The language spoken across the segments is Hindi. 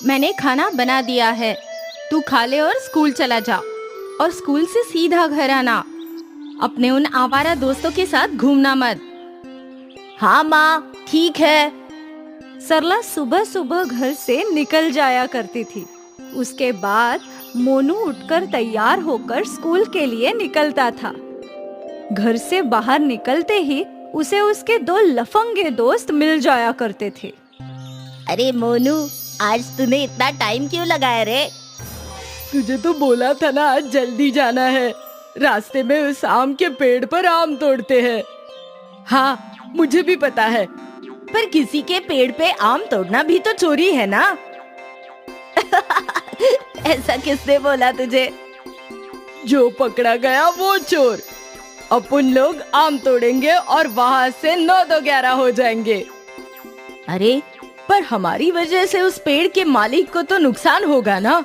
मैंने खाना बना दिया है, तू खा ले और स्कूल चला जा। और स्कूल से सीधा घर आना, अपने उन आवारा दोस्तों के साथ घूमना मत। हाँ माँ, ठीक है। सरला सुबह सुबह घर से निकल जाया करती थी। उसके बाद मोनू उठकर तैयार होकर स्कूल के लिए निकलता था। घर से बाहर निकलते ही उसे उसके दो लफंगे दोस्त मिल जाया करते थे। अरे मोनू, आज तूने इतना टाइम क्यों लगाया रे? तुझे तो बोला था ना आज जल्दी जाना है। रास्ते में उस आम के पेड़ पर आम तोड़ते हैं। हाँ, मुझे भी पता है, पर किसी के पेड़ पे आम तोड़ना भी तो चोरी है ना? ऐसा किसने बोला तुझे? जो पकड़ा गया वो चोर। अपन लोग आम तोड़ेंगे और वहाँ से 9-2-11 हो जाएंगे। अरे, पर हमारी वजह से उस पेड़ के मालिक को तो नुकसान होगा ना?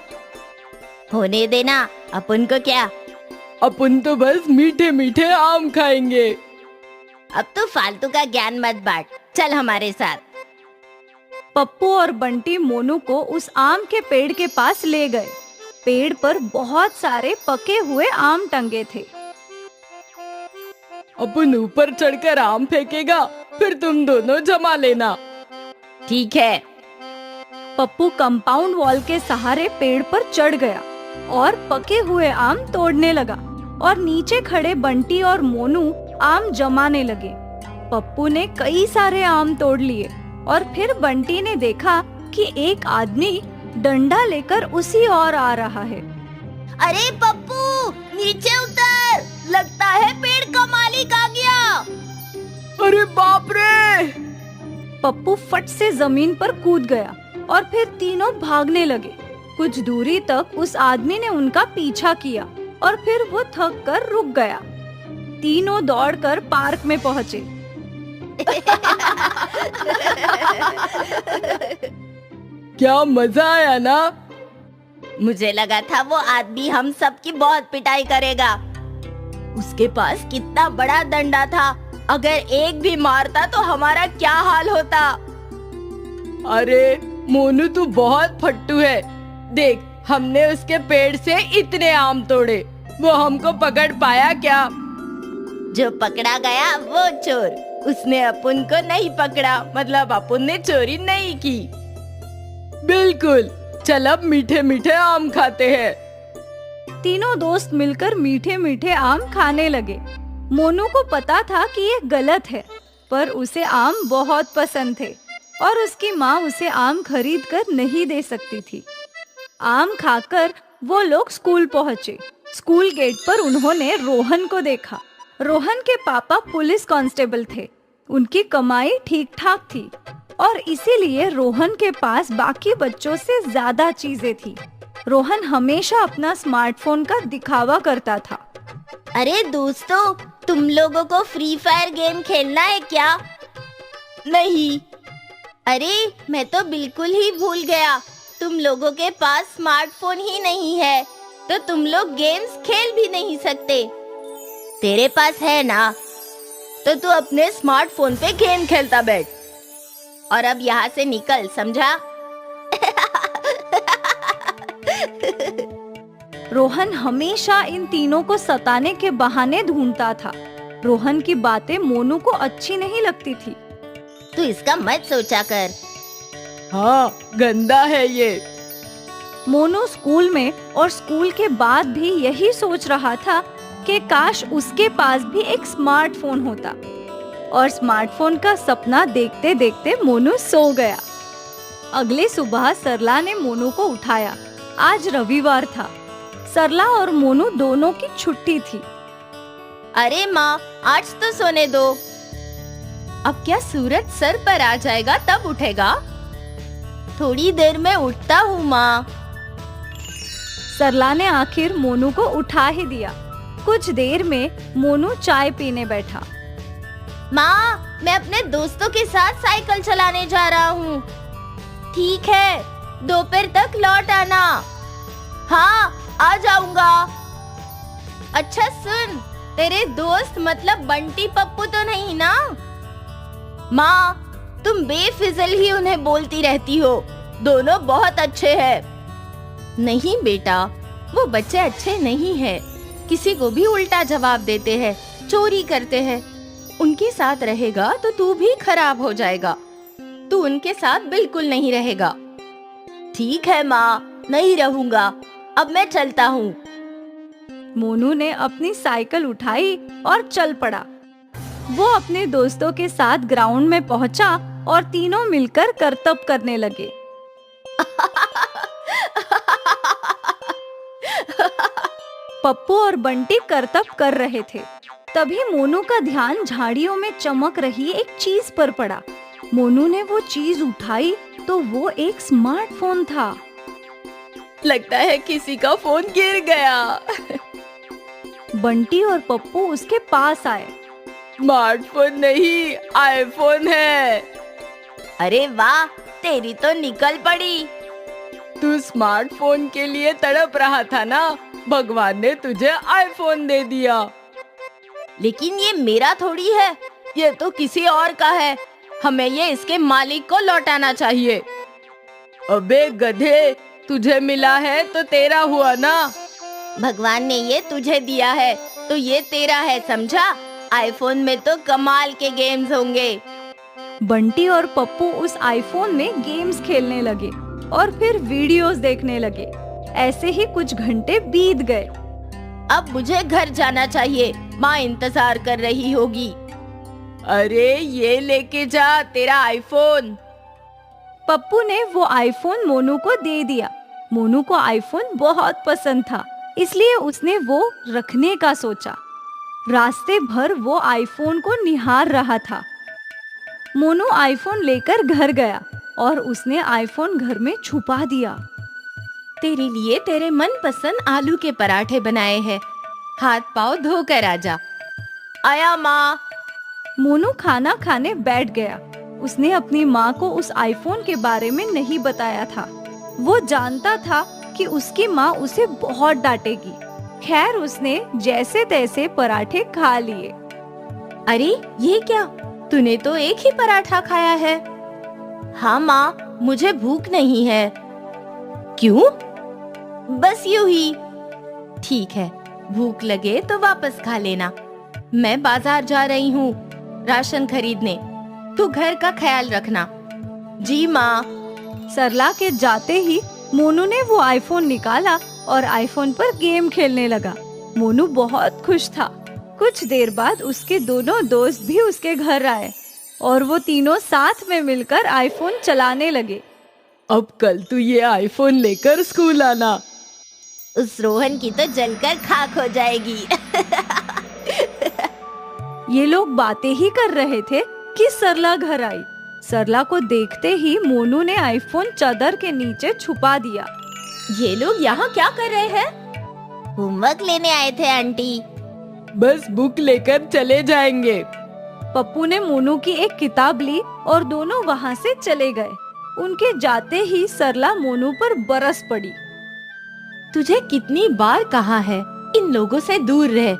होने देना, अपन को क्या? अपन तो बस मीठे मीठे आम खाएंगे। अब तो फालतू का ज्ञान मत बांट, चल हमारे साथ। पप्पू और बंटी मोनू को उस आम के पेड़ के पास ले गए। पेड़ पर बहुत सारे पके हुए आम टंगे थे। अपन ऊपर चढ़कर आम फेंकेगा, फिर तुम दोनों जमा लेना। ठीक है। पप्पू कंपाउंड वॉल के सहारे पेड़ पर चढ़ गया और पके हुए आम तोड़ने लगा और नीचे खड़े बंटी और मोनू आम जमाने लगे। पप्पू ने कई सारे आम तोड़ लिए और फिर बंटी ने देखा कि एक आदमी डंडा लेकर उसी ओर आ रहा है। अरे पप्पू, नीचे उतर, लगता है पेड़ का मालिक आ गया। अरे बाप रे! पप्पू फट से जमीन पर कूद गया और फिर तीनों भागने लगे। कुछ दूरी तक उस आदमी ने उनका पीछा किया और फिर वो थक कर रुक गया। तीनों दौड़कर पार्क में पहुँचे। क्या मजा आया ना? मुझे लगा था वो आदमी हम सब की बहुत पिटाई करेगा। उसके पास कितना बड़ा डंडा था, अगर एक भी मारता तो हमारा क्या हाल होता। अरे मोनू, तू बहुत फट्टू है। देख, हमने उसके पेड़ से इतने आम तोड़े, वो हमको पकड़ पाया क्या? जो पकड़ा गया वो चोर, उसने अपन को नहीं पकड़ा, मतलब अपन ने चोरी नहीं की। बिल्कुल, चल अब मीठे मीठे आम खाते हैं। तीनों दोस्त मिलकर मीठे मीठे आम खाने लगे। मोनू को पता था कि ये गलत है, पर उसे आम बहुत पसंद थे और उसकी माँ उसे आम खरीद कर नहीं दे सकती थी। आम खाकर वो लोग स्कूल पहुँचे। स्कूल गेट पर उन्होंने रोहन को देखा। रोहन के पापा पुलिस कांस्टेबल थे। उनकी कमाई ठीक ठाक थी और इसीलिए रोहन के पास बाकी बच्चों से ज्यादा चीजें थी। रोहन हमेशा अपना स्मार्टफोन का दिखावा करता था। अरे दोस्तों, तुम लोगों को फ्री फायर गेम खेलना है क्या? नहीं। अरे, मैं तो बिल्कुल ही भूल गया, तुम लोगों के पास स्मार्टफोन ही नहीं है, तो तुम लोग गेम्स खेल भी नहीं सकते। तेरे पास है ना, तो तू अपने स्मार्टफोन पे गेम खेलता बैठ। और अब यहाँ से निकल, समझा? रोहन हमेशा इन तीनों को सताने के बहाने ढूंढता था। रोहन की बातें मोनू को अच्छी नहीं लगती थी। तू इसका मत सोचा कर। हाँ, गंदा है ये। मोनू स्कूल में और स्कूल के बाद भी यही सोच रहा था कि काश उसके पास भी एक स्मार्टफोन होता। और स्मार्टफोन का सपना देखते देखते मोनू सो गया। अगली सुबह सरला ने मोनू को उठाया। आज रविवार था। सरला और मोनू दोनों की छुट्टी थी। अरे माँ, आज तो सोने दो। अब क्या सूरज सर पर आ जाएगा तब उठेगा? थोड़ी देर में उठता हूँ माँ। सरला ने आखिर मोनू को उठा ही दिया। कुछ देर में मोनू चाय पीने बैठा। माँ, मैं अपने दोस्तों के साथ साइकिल चलाने जा रहा हूँ। ठीक है, दोपहर तक लौट आना। हाँ, आ जाऊंगा। अच्छा सुन, तेरे दोस्त मतलब बंटी पप्पू तो नहीं ना? माँ, तुम बेफिजल ही उन्हें बोलती रहती हो। दोनों बहुत अच्छे हैं। नहीं बेटा, वो बच्चे अच्छे नहीं हैं। किसी को भी उल्टा जवाब देते हैं, चोरी करते हैं। उनके साथ रहेगा तो तू भी खराब हो जाएगा। तू उनके साथ बिल्कुल नहीं रहेगा। ठीक है माँ, नहीं रहूंगा। अब मैं चलता हूँ। मोनू ने अपनी साइकिल उठाई और चल पड़ा। वो अपने दोस्तों के साथ ग्राउंड में पहुंचा और तीनों मिलकर करतब करने लगे। पप्पू और बंटी करतब कर रहे थे। तभी मोनू का ध्यान झाड़ियों में चमक रही एक चीज पर पड़ा। मोनू ने वो चीज उठाई तो वो एक स्मार्टफोन था। लगता है किसी का फोन गिर गया। बंटी और पप्पू उसके पास आए। स्मार्टफोन नहीं, आईफोन है। अरे वाह, तेरी तो निकल पड़ी। तू स्मार्टफोन के लिए तड़प रहा था ना, भगवान ने तुझे आईफोन दे दिया। लेकिन ये मेरा थोड़ी है, ये तो किसी और का है। हमें ये इसके मालिक को लौटाना चाहिए। अबे गधे, तुझे मिला है तो तेरा हुआ ना। भगवान ने ये तुझे दिया है तो ये तेरा है, समझा? आईफोन में तो कमाल के गेम्स होंगे। बंटी और पप्पू उस आईफोन में गेम्स खेलने लगे और फिर वीडियोस देखने लगे। ऐसे ही कुछ घंटे बीत गए। अब मुझे घर जाना चाहिए, माँ इंतजार कर रही होगी। अरे ये लेके जा तेरा आईफोन। पप्पू ने वो आईफोन मोनू को दे दिया। मोनू को आईफोन बहुत पसंद था, इसलिए उसने वो रखने का सोचा। रास्ते भर वो आईफोन को निहार रहा था। मोनू आईफोन लेकर घर गया और उसने आईफोन घर में छुपा दिया। तेरे लिए तेरे मनपसंद आलू के पराठे बनाए हैं। हाथ पाँव धोकर आजा। आया माँ। मोनू खाना खाने बैठ गया। उसने अपनी माँ को उस आईफोन के बारे में नहीं बताया था। वो जानता था कि उसकी माँ उसे बहुत डांटेगी। खैर उसने जैसे तैसे पराठे खा लिए। अरे ये क्या, तूने तो एक ही पराठा खाया है। हाँ माँ, मुझे भूख नहीं है। क्यों? बस यूं ही। ठीक है, भूख लगे तो वापस खा लेना। मैं बाजार जा रही हूँ राशन खरीदने। तू घर का ख्याल रखना। जी माँ। सरला के जाते ही मोनू ने वो आईफोन निकाला और आईफोन पर गेम खेलने लगा। मोनू बहुत खुश था। कुछ देर बाद उसके दोनों दोस्त भी उसके घर आए और वो तीनों साथ में मिलकर आईफोन चलाने लगे। अब कल तू ये आईफोन लेकर स्कूल आना। उस रोहन की तो जलकर खाक हो जाएगी। ये लोग बातें ही कर रहे थे कि सरला घर आई। सरला को देखते ही मोनू ने आईफोन चादर के नीचे छुपा दिया। ये लोग यहाँ क्या कर रहे हैं? होमवर्क लेने आए थे आंटी। बस बुक लेकर चले जाएंगे। पप्पू ने मोनू की एक किताब ली और दोनों वहाँ से चले गए। उनके जाते ही सरला मोनू पर बरस पड़ी। तुझे कितनी बार कहा है इन लोगों से दूर रह।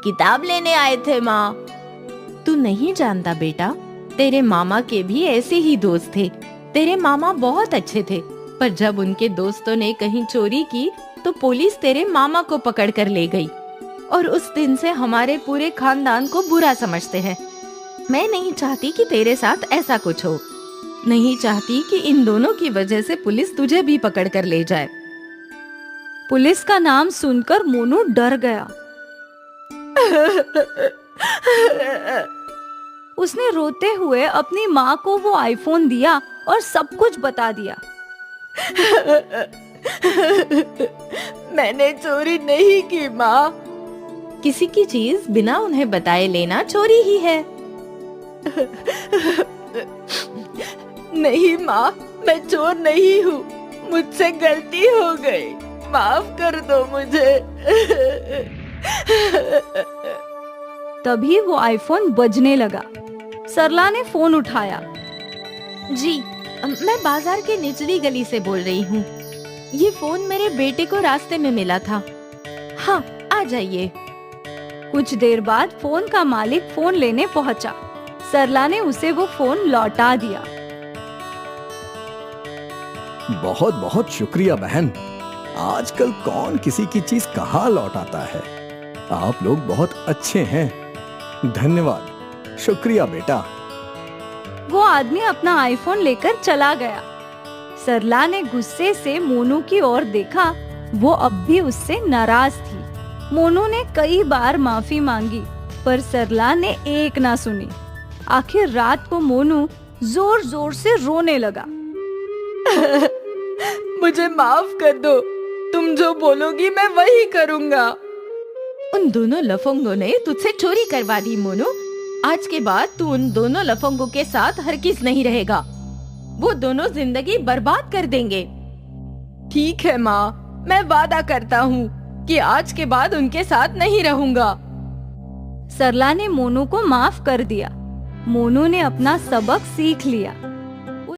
किताब लेने आए थे माँ। तू नहीं जानता बेटा, तेरे मामा के भी ऐसे ही दोस्त थे। तेरे मामा बहुत अच्छे थे, पर जब उनके दोस्तों ने कहीं चोरी की तो पुलिस तेरे मामा को पकड़ कर ले गई। और उस दिन से हमारे पूरे खानदान को बुरा समझते हैं। मैं नहीं चाहती कि तेरे साथ ऐसा कुछ हो। नहीं चाहती कि इन दोनों की वजह से पुलिस तुझे भी पकड़ कर ले जाए। पुलिस का नाम सुनकर मोनू डर गया। उसने रोते हुए अपनी माँ को वो आईफोन दिया और सब कुछ बता दिया। मैंने चोरी नहीं की माँ। किसी की चीज बिना उन्हें बताए लेना चोरी ही है। नहीं माँ, मैं चोर नहीं हूँ। मुझसे गलती हो गई, माफ कर दो मुझे। तभी वो आईफोन बजने लगा। सरला ने फोन उठाया। जी, मैं बाजार के निचली गली से बोल रही हूँ। ये फोन मेरे बेटे को रास्ते में मिला था। हाँ, आ जाइए। कुछ देर बाद फोन का मालिक फोन लेने पहुंचा। सरला ने उसे वो फोन लौटा दिया। बहुत बहुत शुक्रिया बहन। आजकल कौन किसी की चीज कहाँ लौटाता है। आप लोग बहुत अच्छे हैं। धन्यवाद, शुक्रिया बेटा। वो आदमी अपना आईफोन लेकर चला गया। सरला ने गुस्से से मोनू की ओर देखा। वो अब भी उससे नाराज थी। मोनू ने कई बार माफी मांगी, पर सरला ने एक ना सुनी। आखिर रात को मोनू जोर जोर से रोने लगा। मुझे माफ कर दो, तुम जो बोलोगी मैं वही करूँगा। उन दोनों लफंगों ने तुझसे चोरी करवा दी मोनू। आज के बाद तू उन दोनों लफंगों के साथ हरगिज नहीं रहेगा। वो दोनों जिंदगी बर्बाद कर देंगे। ठीक है माँ, मैं वादा करता हूँ कि आज के बाद उनके साथ नहीं रहूंगा। सरला ने मोनू को माफ कर दिया। मोनू ने अपना सबक सीख लिया।